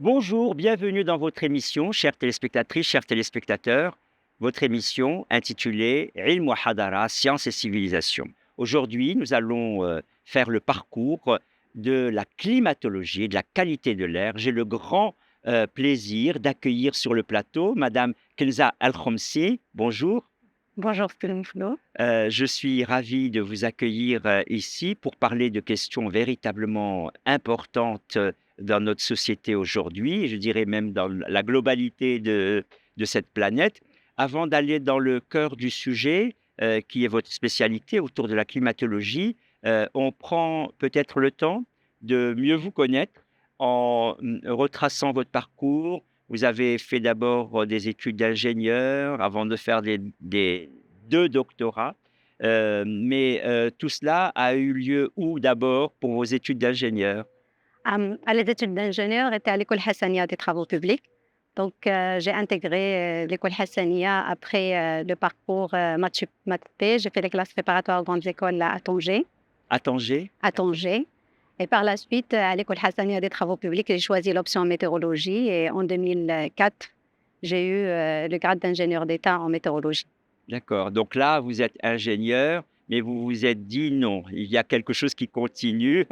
Bonjour, bienvenue dans votre émission, chères téléspectatrices, chers téléspectateurs. Votre émission intitulée Ilm wa Hadara, Sciences et Civilisation. Aujourd'hui, nous allons faire le parcours de la climatologie et de la qualité de l'air. J'ai le grand plaisir d'accueillir sur le plateau Madame Kenza Al-Khomsi. Bonjour. Bonjour Flo. Je suis ravi de vous accueillir, ici pour parler de questions véritablement importantes, dans notre société aujourd'hui, je dirais même dans la globalité de cette planète. Avant d'aller dans le cœur du sujet, qui est votre spécialité autour de la climatologie, on prend peut-être le temps de mieux vous connaître en, retraçant votre parcours. Vous avez fait d'abord, des études d'ingénieur avant de faire des 2 doctorats, mais tout cela a eu lieu où d'abord pour vos études d'ingénieur? À les études d'ingénieur étaient à l'école Hassania des travaux publics. Donc, j'ai intégré l'école Hassania après le parcours maths P. J'ai fait les classes préparatoires aux grandes écoles à Tanger, À Tanger? à Tanger. Et par la suite, à l'école Hassania des travaux publics, j'ai choisi l'option météorologie. Et en 2004, j'ai eu le grade d'ingénieur d'État en météorologie. D'accord, donc là, vous êtes ingénieur, mais vous vous êtes dit: «Non, il y a quelque chose qui continue,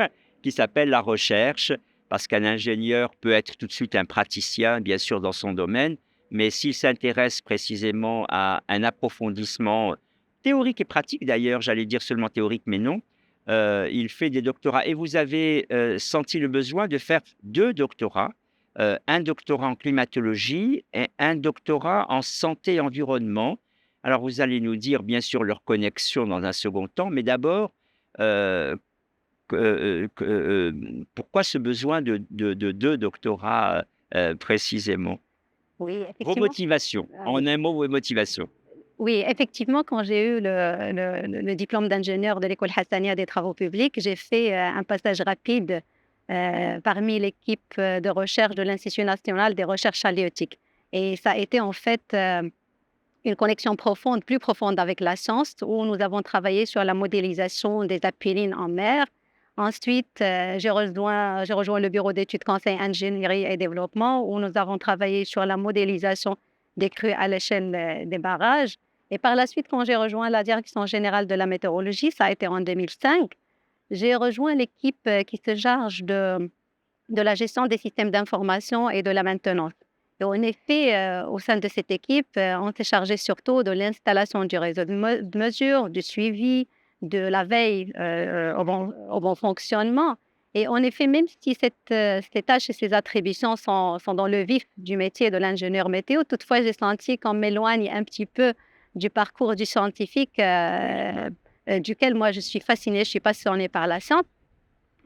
qui s'appelle la recherche». Parce qu'un ingénieur peut être tout de suite un praticien, bien sûr, dans son domaine, mais s'il s'intéresse précisément à un approfondissement théorique et pratique d'ailleurs, j'allais dire seulement théorique, mais non, il fait des doctorats et vous avez, senti le besoin de faire 2 doctorats, un doctorat en climatologie et un doctorat en santé et environnement. Alors vous allez nous dire bien sûr leur connexion dans un second temps, mais d'abord, heu, pourquoi ce besoin de 2 doctorats, précisément? Oui, Vos effectivement. motivations, Ah oui. en un mot, vos motivations. Oui, effectivement, quand j'ai eu le diplôme d'ingénieur de l'école Hassania des travaux publics, j'ai fait, un passage rapide, parmi l'équipe, de recherche de l'Institut national des recherches halieutiques et ça a été en fait, une connexion profonde, plus profonde avec la science où nous avons travaillé sur la modélisation des apennines en mer. Ensuite, j'ai rejoint le bureau d'études conseil ingénierie et développement où nous avons travaillé sur la modélisation des crues à l'échelle, des barrages et par la suite, quand j'ai rejoint la direction générale de la météorologie, ça a été en 2005, j'ai rejoint l'équipe, qui se charge de la gestion des systèmes d'information et de la maintenance. Et en effet, au sein de cette équipe, on s'est chargé surtout de l'installation du réseau de mesure, du suivi, de la veille, au bon fonctionnement et en effet, même si ces tâches et ces attributions sont dans le vif du métier de l'ingénieur météo, toutefois, j'ai senti qu'on m'éloigne un petit peu du parcours du scientifique, duquel moi je suis fascinée, je suis passionnée par la science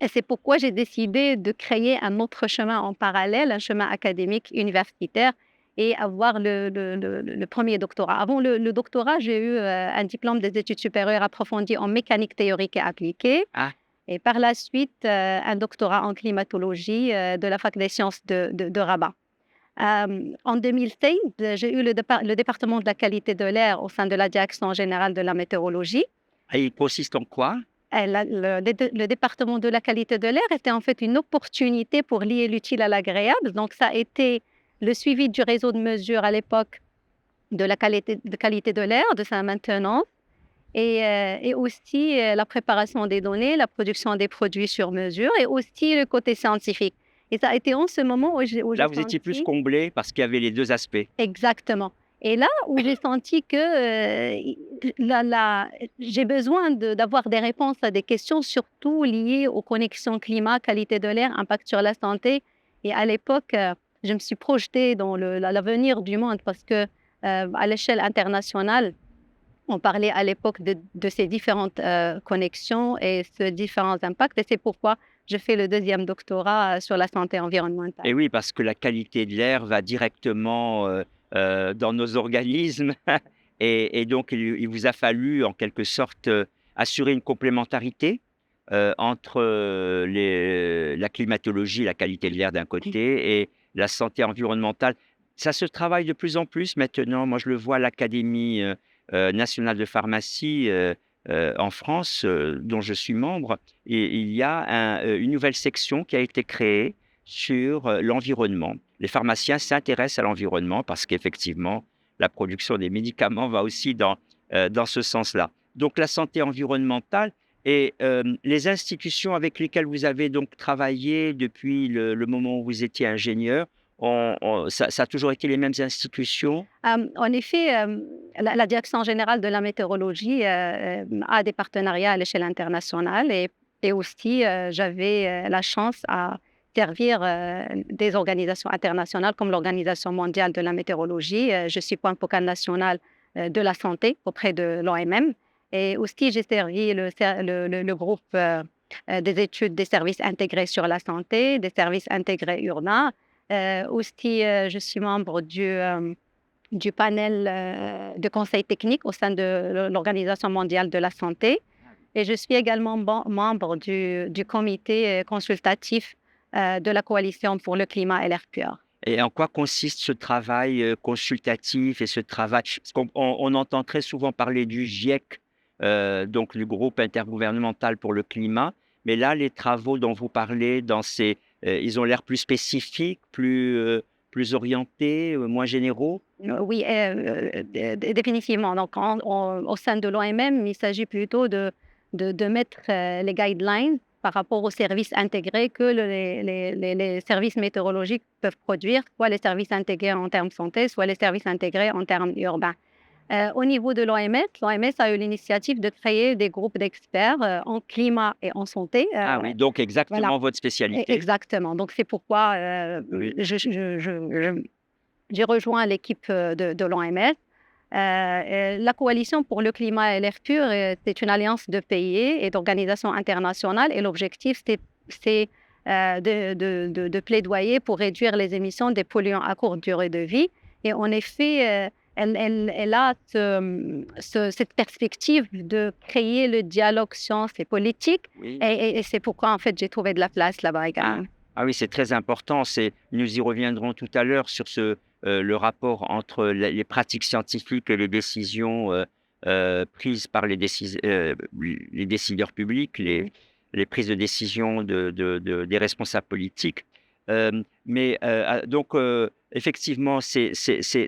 et c'est pourquoi j'ai décidé de créer un autre chemin en parallèle, un chemin académique universitaire et avoir le 1er doctorat. Avant le doctorat, j'ai eu, un diplôme des études supérieures approfondies en mécanique théorique et appliquée Ah, et par la suite, un doctorat en climatologie, de la fac des sciences de Rabat. En 2016, j'ai eu le département de la qualité de l'air au sein de la direction générale de la météorologie. et il consiste en quoi? Le département de la qualité de l'air était en fait une opportunité pour lier l'utile à l'agréable. Donc ça a été le suivi du réseau de mesure à l'époque de la qualité de l'air, de sa maintenance et aussi, la préparation des données, la production des produits sur mesure et aussi le côté scientifique et ça a été en ce moment où j'ai Là, vous étiez plus senti. comblé parce qu'il y avait les 2 aspects. Exactement et là où j'ai senti que, i la j'ai besoin d'avoir des réponses à des questions surtout liées aux connexions climat, qualité de l'air, impact sur la santé et à l'époque, je me suis projetée dans l'avenir du monde parce que, à l'échelle internationale, on parlait à l'époque de ces différentes, connexions et ces différents impacts et c'est pourquoi je fais le 2e doctorat, sur la santé environnementale. Et oui, parce que la qualité de l'air va directement, dans nos organismes et donc il vous a fallu en quelque sorte, assurer une complémentarité, entre, la climatologie, la qualité de l'air d'un côté et la santé environnementale. Ça se travaille de plus en plus maintenant. Moi, je le vois à l'Académie, nationale de pharmacie, en France, dont je suis membre et il y a une nouvelle section qui a été créée sur, l'environnement. Les pharmaciens s'intéressent à l'environnement parce qu'effectivement, la production des médicaments va aussi dans ce sens-là. Donc la santé environnementale et les institutions avec lesquelles vous avez donc travaillé depuis le moment où vous étiez ingénieur, ça a toujours été les mêmes institutions? En effet, la direction générale de la météorologie, a des partenariats à l'échelle internationale et aussi, j'avais, la chance à servir, des organisations internationales comme l'Organisation mondiale de la météorologie. Je suis point focal national, de la santé auprès de l'OMM et aussi j'ai servi le groupe, des études des services intégrés sur la santé, des services intégrés urbains. Aussi, je suis membre du panel, de conseil technique au sein de l'Organisation mondiale de la santé et je suis également membre du comité, consultatif, de la coalition pour le climat et l'air pur. Et en quoi consiste ce travail, consultatif et ce travail? Parce qu'on entend très souvent parler du GIEC, donc le groupe intergouvernemental pour le climat, mais là, les travaux dont vous parlez ils ont l'air plus spécifiques, plus orientés, moins généraux? Oui, définitivement. Donc au sein de l'OMM, il s'agit plutôt de mettre, les guidelines par rapport aux services intégrés que les services météorologiques peuvent produire, soit les services intégrés en termes santé, soit les services intégrés en termes urbains. Au niveau de l'OMS a eu l'initiative de créer des groupes d'experts, en climat et en santé, Ah oui, donc voilà, exactement votre spécialité? exactement. Donc c'est pourquoi, Oui. j'ai rejoint l'équipe, de l'OMS. La coalition pour le climat et l'air pur, c'est une alliance de pays et d'organisations internationales et l'objectif c'est, de plaidoyer pour réduire les émissions des polluants à courte durée de vie et en effet, elle a cette perspective de créer le dialogue science et politique Oui. et c'est pourquoi en fait j'ai trouvé de la place là-bas Ah! également. Ah oui, c'est très important. Nous y reviendrons tout à l'heure sur le rapport entre les pratiques scientifiques et les décisions, prises par les décideurs publics, Mmh. les prises de décision des responsables politiques. Mais, donc, effectivement, c'est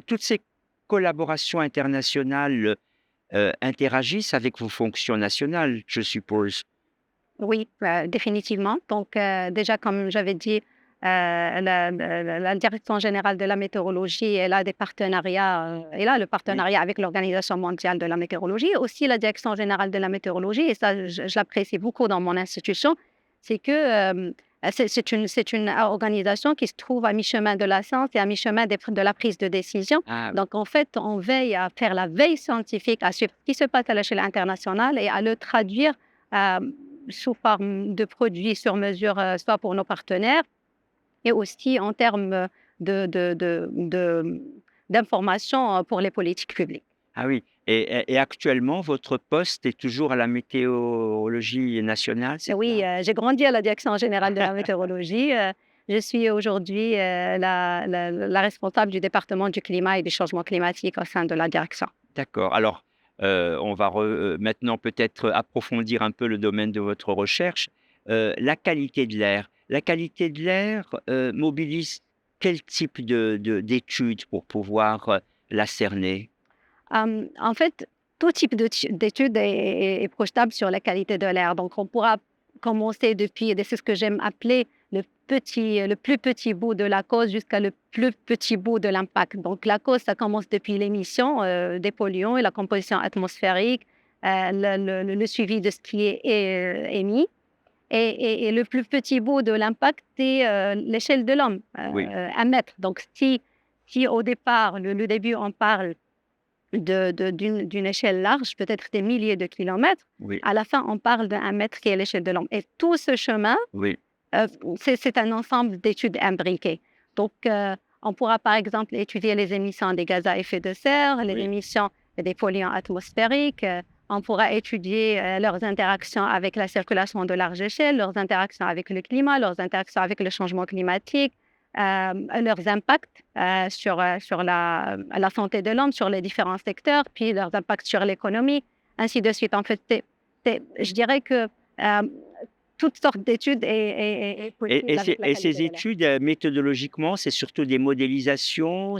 toutes ces collaborations internationales, interagissent avec vos fonctions nationales, je suppose? Oui, définitivement. Donc, déjà, comme j'avais dit, la direction générale de la météorologie, elle a des partenariats, elle a le Oui. partenariat avec l'Organisation mondiale de la météorologie, aussi la direction générale de la météorologie et ça, je l'apprécie beaucoup dans mon institution, c'est que, c'est une organisation qui se trouve à mi-chemin de la science et à mi-chemin de la prise de décision. Ah oui. Donc en fait, on veille à faire la veille scientifique, à suivre ce qui se passe à l'échelle internationale et à le traduire, hem sous forme de produits sur mesure, soit pour nos partenaires et aussi en termes, d'informations, pour les politiques publiques. Ah oui et actuellement, votre poste est toujours à la météorologie nationale, Et c'est oui, ça? j'ai grandi à la direction générale de la météorologie, je suis aujourd'hui, la responsable du département du climat et des changements climatiques au sein de la direction. D'accord. Alors, on va maintenant peut-être approfondir un peu le domaine de votre recherche. La qualité de l'air. La qualité de l'air, mobilise quel type d'études pour pouvoir, la cerner? En fait, tout type d'études est projetable sur la qualité de l'air. Donc, on pourra commencer depuis, et c'est ce que j'aime appeler le plus petit bout de la cause jusqu'à le plus petit bout de l'impact. Donc, la cause, ça commence depuis l'émission des polluants et la composition atmosphérique, le suivi de ce qui est émis. Et le plus petit bout de l'impact, c'est l'échelle de l'homme, Oui, 1 mètre. Donc, si au départ, le début, on parle d'une échelle large, peut-être des milliers de kilomètres. oui, À la fin, on parle d'1 mètre qui est l'échelle de l'homme et tout ce chemin, oui, heu, c'est un ensemble d'études imbriquées. Donc, on pourra par exemple étudier les émissions des gaz à effet de serre, les oui. émissions des polluants atmosphériques, on pourra étudier, leurs interactions avec la circulation de large échelle, leurs interactions avec le climat, leurs interactions avec le changement climatique, leurs impacts, sur la santé de l'homme, sur les différents secteurs, puis leurs impacts sur l'économie, ainsi de suite. En fait, je dirais que, hem, toutes sortes d'études est possible avec la Et qualité ces de l'air. études, méthodologiquement, c'est surtout des modélisations,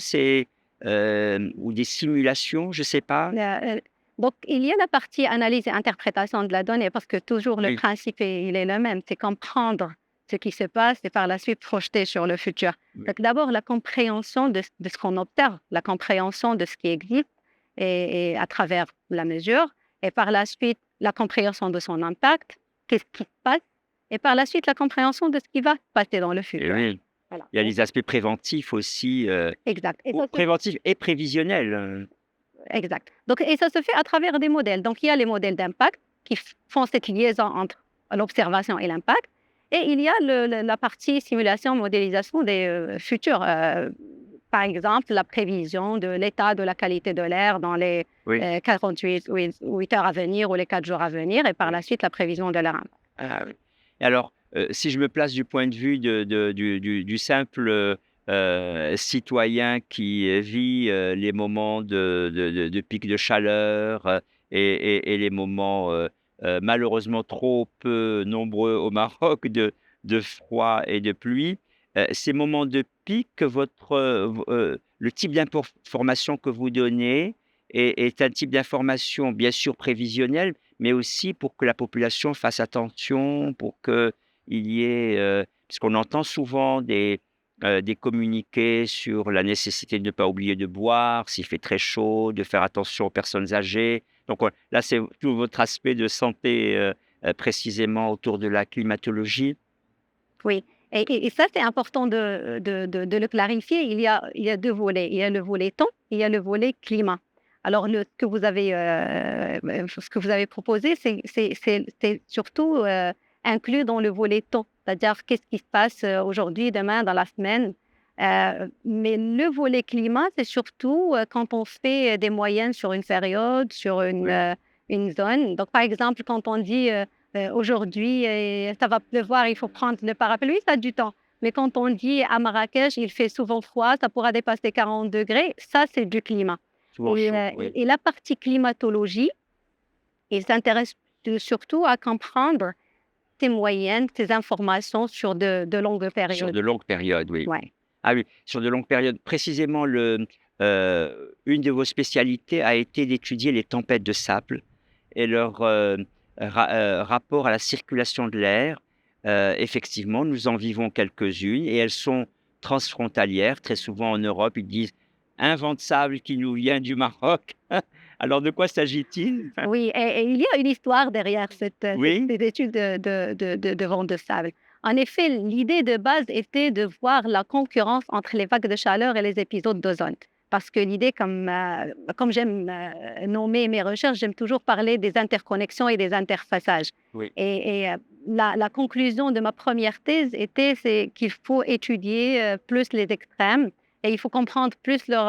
ou des simulations, je ne sais pas? Le donc il y a la partie analyse et interprétation de la donnée parce que toujours le Oui, principe il est le même, c'est comprendre ce qui se passe et par la suite projeter sur le futur. oui, Donc d'abord la compréhension de ce qu'on observe, la compréhension de ce qui existe et à travers la mesure et par la suite la compréhension de son impact, qu'est-ce qui se passe et par la suite la compréhension de ce qui va se passer dans le et futur. oui. Voilà, Il y a donc les aspects préventifs aussi, exact et ou ça se préventifs et prévisionnels, exact. Donc et ça se fait à travers des modèles. Donc il y a les modèles d'impact qui font cette liaison entre l'observation et l'impact et il y a la partie simulation, modélisation des, futurs, par exemple, la prévision de l'état de la qualité de l'air dans les, oui, 48 8 heures à venir ou les 4 jours à venir et par la oui. suite la prévision de l'air. Ah oui. Et alors, si je me place du point de vue du simple, citoyen qui, vit, les moments de pic de chaleur, et les moments, malheureusement trop peu nombreux au Maroc de froid et de pluie, ces moments de pic, le type d'information que vous donnez est un type d'information bien sûr prévisionnelle, mais aussi pour que la population fasse attention, pour qu'il y ait, parce qu'on entend souvent des communiqués sur la nécessité de ne pas oublier de boire, s'il fait très chaud, de faire attention aux personnes âgées. Donc là, c'est tout votre aspect de santé, précisément autour de la climatologie. Oui et ça, c'est important de le clarifier. Il y a 2 volets. Il y a le volet temps et il y a le volet climat. Alors ce que vous avez proposé, c'est surtout, inclus dans le volet temps. C'est-à-dire qu'est-ce qui se passe, aujourd'hui, demain, dans la semaine. Mais le volet climat, c'est surtout, quand on fait des moyennes sur une période, sur Oui, une zone. Donc par exemple, quand on dit, aujourd'hui, ça va pleuvoir, il faut prendre le parapluie, ça a du temps. Mais quand on dit à Marrakech, il fait souvent froid, ça pourra dépasser 40 degrés, ça, c'est du climat. souvent chaud, oui. Et la partie climatologie, il s'intéresse surtout à comprendre ces moyennes, ces informations sur de longues Sur périodes. de longues périodes, oui. Ouais. Ah oui, sur de longues périodes. Précisément, une de vos spécialités a été d'étudier les tempêtes de sable et leur, rapport à la circulation de l'air. Effectivement, nous en vivons quelques-unes et elles sont transfrontalières. Très souvent en Europe, ils disent: «Un vent de sable qui nous vient du Maroc». Alors de quoi s'agit-il? Oui et il y a une histoire derrière Oui? ces études de vent de sable. En effet, l'idée de base était de voir la concurrence entre les vagues de chaleur et les épisodes d'ozone. Parce que l'idée, comme j'aime, nommer mes recherches, j'aime toujours parler des interconnexions et des interfaçages. Oui. La conclusion de ma première thèse c'est qu'il faut étudier, plus les extrêmes et il faut comprendre plus leur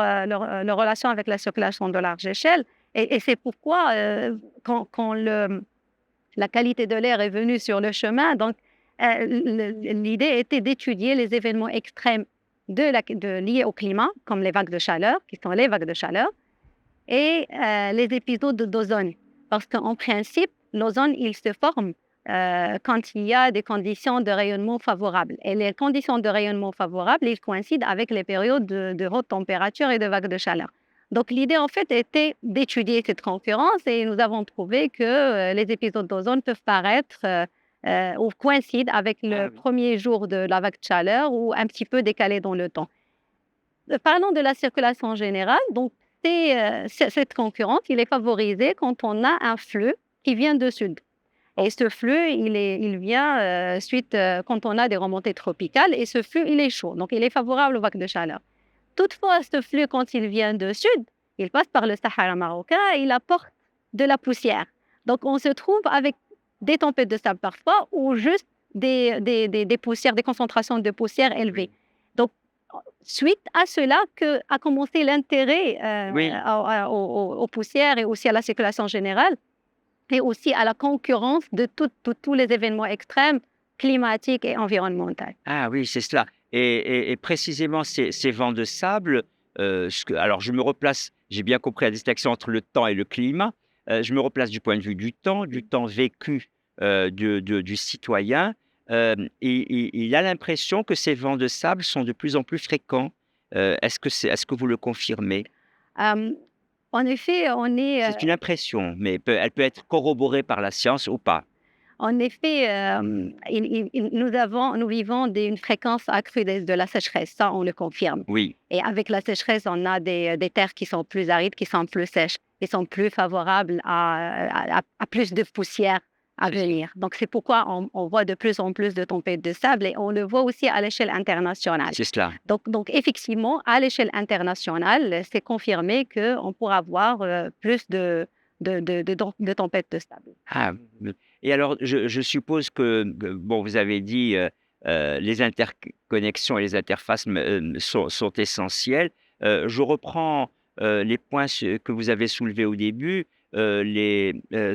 relation avec la circulation de large échelle et c'est pourquoi, quand la qualité de l'air est venue sur le chemin, donc l'idée était d'étudier les événements extrêmes liés au climat, comme les vagues de chaleur, qui sont les vagues de chaleur et les épisodes d'ozone. Parce qu'en principe, l'ozone, il se forme, quand il y a des conditions de rayonnement favorables et les conditions de rayonnement favorables, ils coïncident avec les périodes de haute température et de vagues de chaleur. Donc l'idée, en fait, était d'étudier cette concurrence et nous avons trouvé que, les épisodes d'ozone peuvent paraître, ou coïncident avec Ah le oui. premier jour de la vague de chaleur ou un petit peu décalés dans le temps. Parlons de la circulation générale, donc cette concurrence, il est favorisé quand on a un flux qui vient de sud et ce flux, il vient, quand on a des remontées tropicales et ce flux, il est chaud, donc il est favorable aux vagues de chaleur. Toutefois, ce flux, quand il vient de sud, il passe par le Sahara marocain et il apporte de la poussière. Donc on se trouve avec des tempêtes de sable parfois ou juste des poussières, des concentrations de poussière élevées. Oui. Donc suite à cela a commencé l'intérêt, Oui. aux poussières et aussi à la circulation générale et aussi à la concurrence de tous les événements extrêmes climatiques et environnementaux. Ah oui, c'est cela et précisément ces vents de sable, alors je me replace, j'ai bien compris la distinction entre le temps et le climat. Je me replace du point de vue du temps vécu, du citoyen, il a l'impression que ces vents de sable sont de plus en plus fréquents. Est-ce que vous le confirmez? Hem, En effet, C'est une impression, mais elle peut être corroborée par la science ou pas. en effet, nous vivons une fréquence accrue de la sécheresse, ça on le confirme. Oui, Et avec la sécheresse, on a des terres qui sont plus arides, qui sont plus sèches, qui sont plus favorables à plus de poussière à c'est ça. venir. Donc c'est pourquoi on voit de plus en plus de tempêtes de sable et on le voit aussi à l'échelle internationale. C'est cela. Donc effectivement, à l'échelle internationale, c'est confirmé qu'on pourra voir, plus de tempêtes de sable. Ah, et alors je suppose que bon, vous avez dit, les interconnexions et les interfaces sont essentielles. Je reprends, les points que vous avez soulevés au début, les,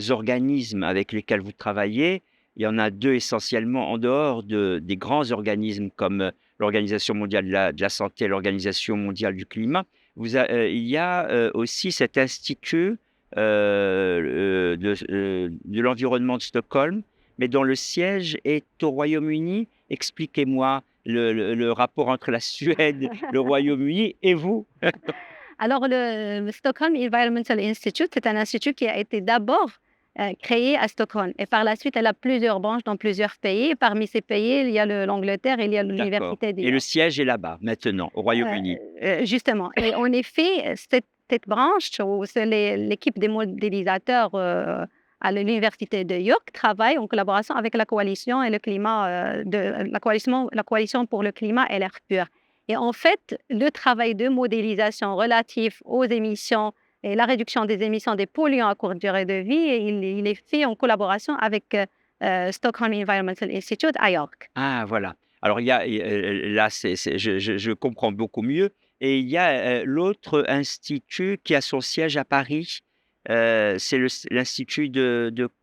organismes avec lesquels vous travaillez. Il y en a 2 essentiellement en dehors des grands organismes comme, l'Organisation mondiale de la santé, l'Organisation mondiale du climat. Il y a, aussi cet institut de l'environnement de Stockholm, mais dont le siège est au Royaume-Uni. Expliquez-moi le rapport entre la Suède, le Royaume-Uni et vous? Alors le Stockholm Environmental Institute, c'est un institut qui a été d'abord, créé à Stockholm et par la suite, elle a plusieurs branches dans plusieurs pays. Parmi ces pays, il y a l'Angleterre et il y a D'accord, l'université de et le York. siège est là-bas, maintenant, au Royaume-Uni? Justement et en effet, cette branche ou c'est l'équipe des modélisateurs, à l'université de York travaille en collaboration avec la coalition et le climat, la coalition pour le climat et l'air pur et en fait, le travail de modélisation relatif aux émissions et la réduction des émissions des polluants à courte durée de vie, il est fait en collaboration avec, Stockholm Environmental Institute à York. Ah voilà. Alors il y a là, je comprends beaucoup mieux, et il y a, l'autre institut qui a son siège à Paris, c'est l'institut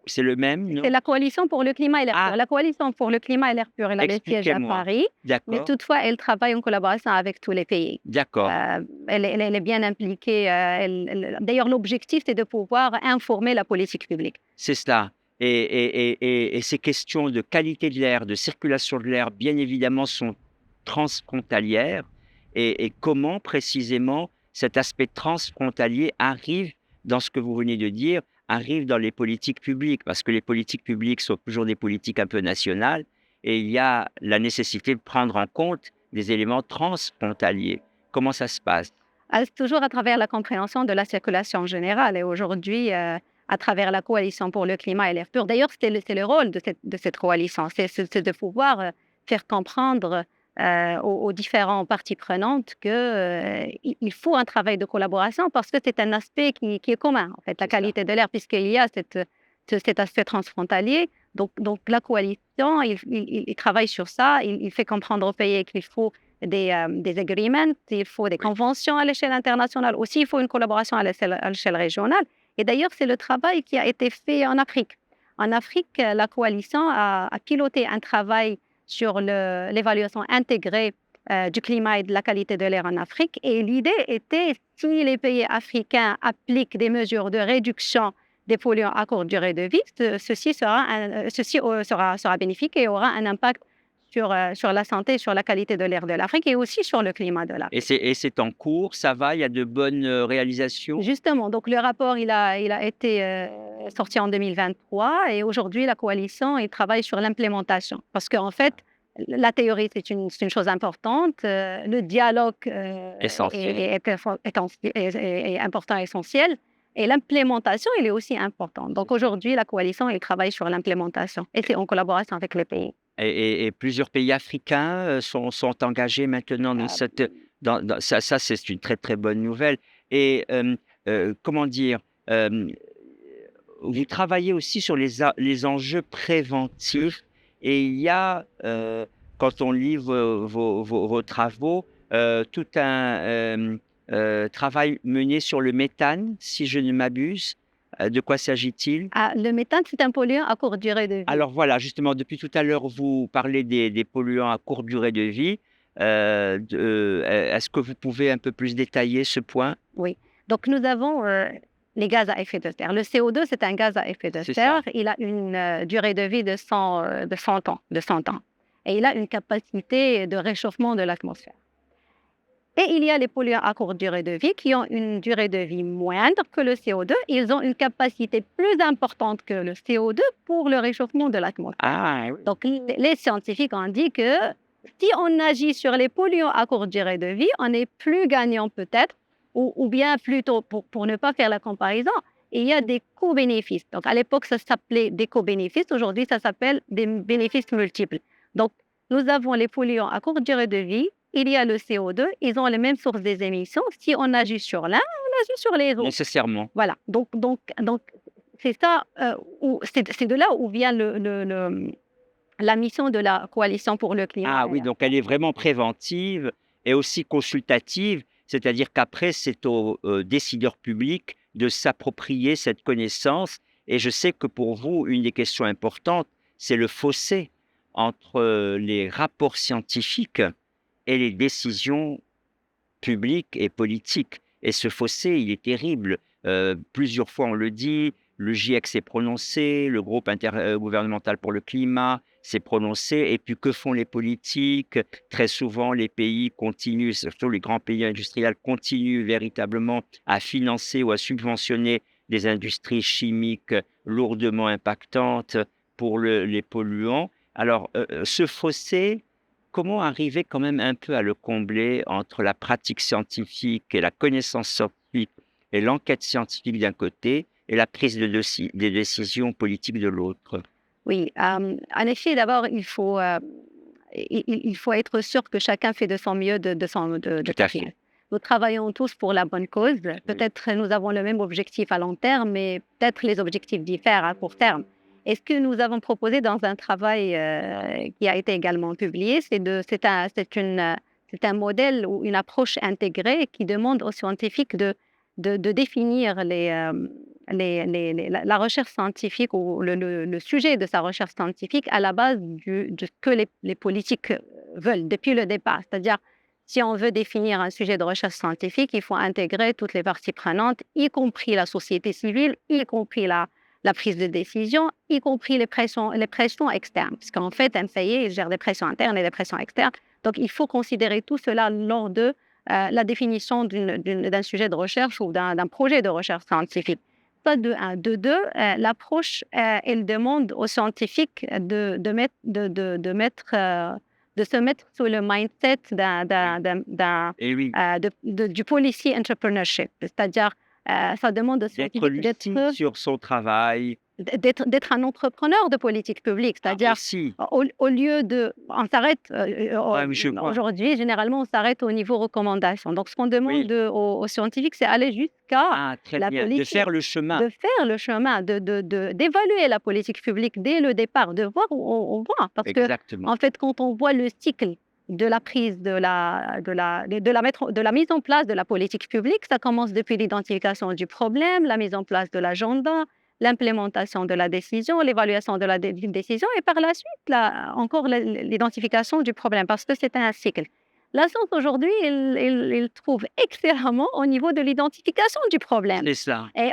c'est le même, C'est non? la coalition pour le climat et l'air pur. Ah, La coalition pour le climat et l'air pur, elle a le siège à expliquez-moi. Paris, mais D'accord, toutefois, elle travaille en collaboration avec tous les pays. d'accord, Elle est bien impliquée, d'ailleurs, l'objectif, c'est de pouvoir informer la politique publique. c'est cela, et ces questions de qualité de l'air, de circulation de l'air, bien évidemment, sont transfrontalières, et comment précisément cet aspect transfrontalier arrive dans ce que vous venez de dire, arrive dans les politiques publiques? Parce que les politiques publiques sont toujours des politiques un peu nationales, et il y a la nécessité de prendre en compte des éléments transfrontaliers. Comment ça se passe? C'est toujours à travers la compréhension de la circulation générale et aujourd'hui, à travers la coalition pour le climat et l'air pur. D'ailleurs, c'est le rôle de cette coalition, c'est de pouvoir, faire comprendre, aux différentes parties prenantes que, il faut un travail de collaboration parce que c'est un aspect qui est commun, en fait, la C'est ça. qualité de l'air puisqu'il y a cet aspect transfrontalier. Donc la coalition, il travaille sur ça, il fait comprendre aux pays qu'il faut des agreements, il faut des Oui. conventions à l'échelle internationale. Aussi, il faut une collaboration à l'échelle régionale. Et d'ailleurs, c'est le travail qui a été fait en Afrique. En Afrique, la coalition a piloté un travail sur l'évaluation intégrée du climat et de la qualité de l'air en Afrique. Et l'idée était, si les pays africains appliquent des mesures de réduction des polluants à courte durée de vie, ceci sera bénéfique et aura un impact sur la santé, sur la qualité de l'air de l'Afrique et aussi sur le climat de Et l'Afrique. c'est en cours, ça va? Il y a de bonnes, réalisations? Justement, donc le rapport, il a été, sorti en 2023 et aujourd'hui la coalition, il travaille sur l'implémentation. Parce qu'en fait, la théorie, c'est une chose importante, le dialogue, Essentiel. est important, essentiel et l'implémentation, il est aussi importante. Donc aujourd'hui, la coalition, elle travaille sur l'implémentation et c'est en collaboration avec les pays. Et plusieurs pays africains, sont engagés maintenant dans Heu cette dans ça, c'est une très, très bonne nouvelle, et comment dire? Hem, vous travaillez aussi sur les enjeux préventifs, et il y a, quand on lit vos travaux, tout un, travail mené sur le méthane, si je ne m'abuse. De quoi s'agit-il? le méthane, c'est un polluant à courte durée de vie. Alors voilà, justement, depuis tout à l'heure, vous parlez des polluants à courte durée de vie. Est-ce que vous pouvez un peu plus détailler ce point? Oui. Donc nous avons, les gaz à effet de serre. Le CO2, c'est un gaz à effet de C'est serre. ça. Il a une durée de vie de 100 ans, de 100 ans. Et il a une capacité de réchauffement de l'atmosphère. Et il y a les polluants à courte durée de vie qui ont une durée de vie moindre que le CO2. Ils ont une capacité plus importante que le CO2 pour le réchauffement de l'atmosphère. Ah oui. Donc, les scientifiques ont dit que si on agit sur les polluants à courte durée de vie, on est plus gagnant peut-être, ou bien plutôt, pour ne pas faire la comparaison, il y a des coûts-bénéfices. Donc, à l'époque, ça s'appelait des coûts-bénéfices. Aujourd'hui, ça s'appelle des bénéfices multiples. Donc, nous avons les polluants à courte durée de vie, il y a le CO2, ils ont les mêmes sources des émissions. Si on agit sur l'un, on agit sur les autres. Nécessairement. Voilà. Donc c'est ça, c'est de là où vient la mission de la Coalition pour le climat. Ah oui, donc elle est vraiment préventive et aussi consultative, c'est-à-dire qu'après, c'est aux décideurs publics de s'approprier cette connaissance. Et je sais que pour vous, une des questions importantes, c'est le fossé entre les rapports scientifiques et les décisions publiques et politiques. Et ce fossé, il est terrible. Plusieurs fois, on le dit, le GIEC s'est prononcé, le groupe intergouvernemental pour le climat s'est prononcé. Et puis, que font les politiques? Très souvent, les pays continuent, surtout les grands pays industriels, continuent véritablement à financer ou à subventionner des industries chimiques lourdement impactantes pour les polluants. Alors, ce fossé, comment arriver quand même un peu à le combler entre la pratique scientifique et la connaissance scientifique et l'enquête scientifique d'un côté et la prise des décisions politiques de l'autre? Oui, en effet, d'abord, il faut être sûr que chacun fait de son mieux de Tout à possible. fait. Nous travaillons tous pour la bonne cause. Oui, Peut-être nous avons le même objectif à long terme, mais peut-être les objectifs diffèrent à court terme. Et ce que nous avons proposé dans un travail qui a été également publié, c'est un modèle ou une approche intégrée qui demande aux scientifiques de définir la recherche scientifique ou le sujet de sa recherche scientifique à la base de ce que les politiques veulent depuis le départ. C'est-à-dire, si on veut définir un sujet de recherche scientifique, il faut intégrer toutes les parties prenantes, y compris la société civile, y compris la prise de décision, y compris les pressions externes. Parce qu'en fait, un pays il gère des pressions internes et des pressions externes. Donc, il faut considérer tout cela lors de la définition d'un sujet de recherche ou d'un projet de recherche scientifique. Ça, de un. De deux, l'approche, elle demande aux scientifiques de se mettre sous le mindset et oui, du policy entrepreneurship. C'est-à-dire, ça demande aux d'être scientifiques lucide sur son travail. d'être un entrepreneur de politique publique. Ah, C'est-à-dire, aussi. au lieu de... On s'arrête, Ah oui, je vois. aujourd'hui, généralement, on s'arrête au niveau recommandation. Donc, ce qu'on demande Oui. aux scientifiques, c'est aller jusqu'à Ah, très la bien. De politique, faire le chemin. de faire le chemin, d'évaluer la politique publique dès le départ, de voir où on va. Parce que, Exactement. en fait, quand on voit le cycle de la prise de la mise en place de la politique publique, ça commence depuis l'identification du problème, la mise en place de l'agenda, l'implémentation de la décision, l'évaluation de la décision et par la suite, encore l'identification du problème parce que c'est un cycle. La science aujourd'hui, il trouve excellemment au niveau de l'identification du problème. C'est ça. Et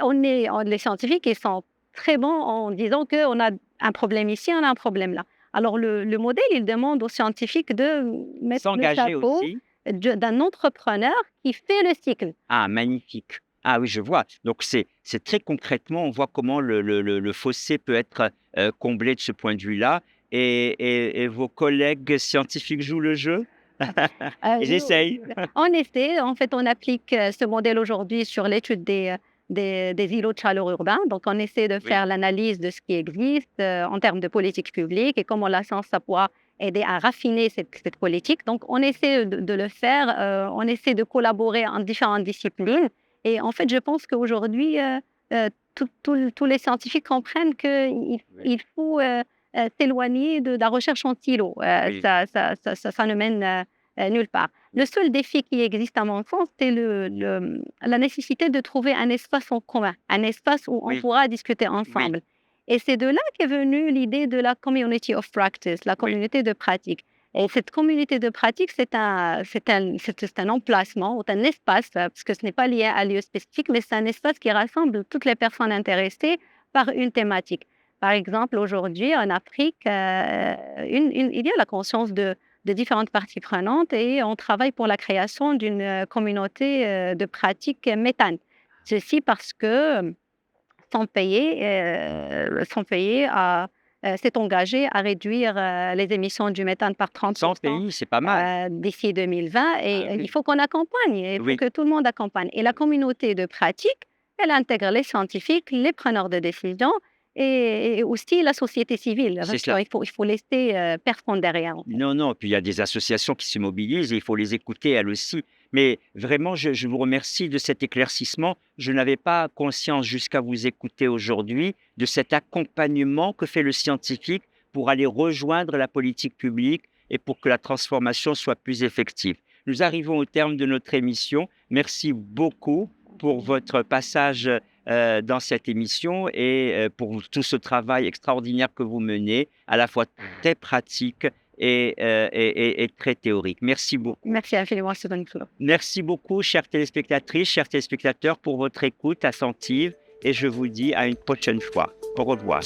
les scientifiques, ils sont très bons en disant qu'on a un problème ici, on a un problème là. Alors, le modèle, il demande aux scientifiques de mettre le S'engager chapeau aussi. d'un entrepreneur qui fait le cycle. Ah, magnifique. Ah oui, je vois. Donc c'est très concrètement, on voit comment le fossé peut être, comblé de ce point de vue-là et vos collègues scientifiques jouent le jeu? Ils Nous, essayent? on essaie, en fait, on applique ce modèle aujourd'hui sur l'étude des îlots de chaleur urbains. Donc, on essaie de Oui, faire l'analyse de ce qui existe en termes de politique publique et comment la science, ça pourra aider à raffiner cette politique. Donc, on essaie de le faire, on essaie de collaborer en différentes disciplines. Et en fait, je pense qu'aujourd'hui, tous les scientifiques comprennent qu'il oui, il faut s'éloigner de la recherche en silo. oui, Ça ne mène nulle part. Le seul défi qui existe à mon sens, c'est la nécessité de trouver un espace en commun, un espace où on oui, pourra discuter oui, ensemble. Et c'est de là qu'est venue l'idée de la community of practice, la oui, communauté de pratique. Et cette communauté de pratique, c'est un emplacement ou un espace, parce que ce n'est pas lié à un lieu spécifique, mais c'est un espace qui rassemble toutes les personnes intéressées par une thématique. Par exemple, aujourd'hui, en Afrique, il y a la conscience de différentes parties prenantes et on travaille pour la création d'une communauté de pratique méthane. Ceci parce que sont payés à s'est engagé à réduire, les émissions du méthane par 30 100 pays, c'est pas mal. d'ici 2020 et Ah il oui. faut qu'on accompagne et il faut Oui, que tout le monde accompagne et la communauté de pratique, elle intègre les scientifiques, les preneurs de décision et aussi la société civile c'est parce cela. qu'il faut laisser, personne derrière, en fait. Non, non, puis il y a des associations qui se mobilisent et il faut les écouter elles aussi. Mais vraiment, je vous remercie de cet éclaircissement. Je n'avais pas conscience jusqu'à vous écouter aujourd'hui de cet accompagnement que fait le scientifique pour aller rejoindre la politique publique et pour que la transformation soit plus effective. Nous arrivons au terme de notre émission. Merci beaucoup pour votre passage dans cette émission et pour tout ce travail extraordinaire que vous menez, à la fois très pratique et très théorique. Merci beaucoup. Merci infiniment, Stéphane Claude. Merci beaucoup, chères téléspectatrices, chers téléspectateurs, pour votre écoute attentive et je vous dis à une prochaine fois. Au revoir.